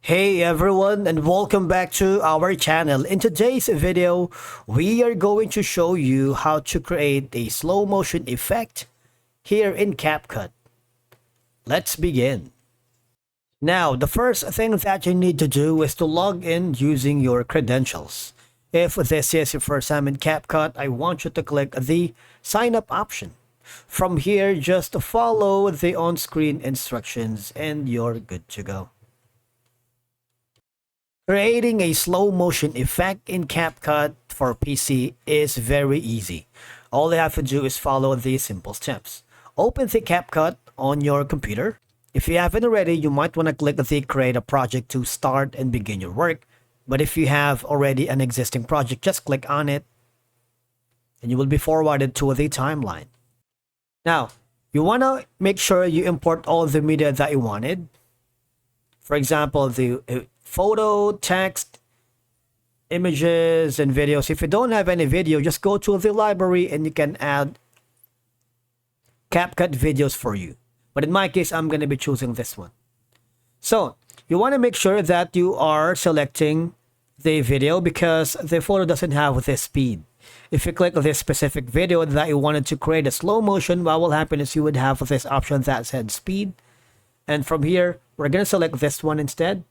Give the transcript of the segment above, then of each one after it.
Hey everyone, and welcome back to our channel. In today's video, we are going to show you how to create a slow motion effect here in Capcut. Let's begin. Now, the first thing that you need to do is to log in using your credentials. If this is your first time in Capcut, I want you to click the sign up option. From here, just follow the on-screen instructions and you're good to go. Creating a slow motion effect in Capcut for PC is very easy. All you have to do is follow these simple steps. Open the Capcut on your computer. If you haven't already, you might want to click the create a project to start and begin your work. But if you have already an existing project, just click on it and you will be forwarded to the timeline. Now, you want to make sure you import all the media that you wanted. For example, the photo, text, images, and videos. If you don't have any video, just go to the library and you can add Capcut videos for you. But in my case, I'm going to be choosing this one. So you want to make sure that you are selecting the video because the photo doesn't have this speed. If you click this specific video that you wanted to create a slow motion, what will happen is you would have this option that said speed. And from here, we're going to select this one instead.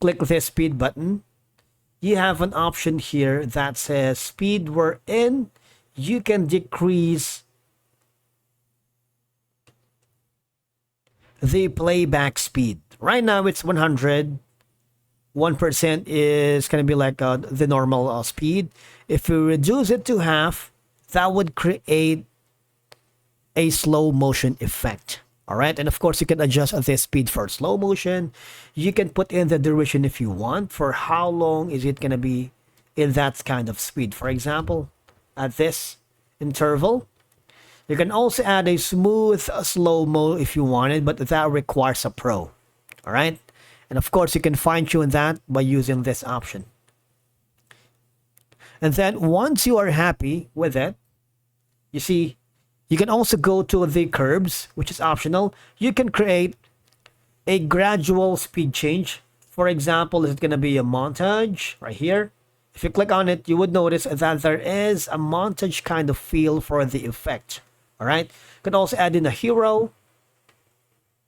Click the speed button. You have an option here that says speed wherein you can decrease the playback speed. Right now it's 100. 1% is going to be like the normal speed. If you reduce it to half, that would create a slow motion effect. All right, and of course you can adjust the speed for slow motion. You can put in the duration if you want for how long is it going to be in that kind of speed. For example, at this interval, you can also add a smooth slow-mo if you wanted, but that requires a pro. All right, and of course you can fine-tune that by using this option. And then once you are happy with it, you see, you can also go to the curves, which is optional. You can create a gradual speed change. For example, it's going to be a montage right here. If you click on it, you would notice that there is a montage kind of feel for the effect. All right. You can also add in a hero.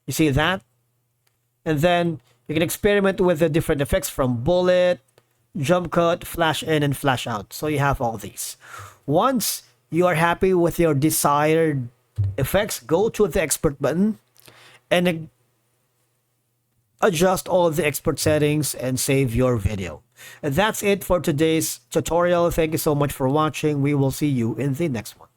You see that? And then you can experiment with the different effects from bullet, jump cut, flash in, and flash out. So you have all these. Once you are happy with your desired effects, go to the export button and adjust all the export settings and save your video. And that's it for today's tutorial. Thank you so much for watching. We will see you in the next one.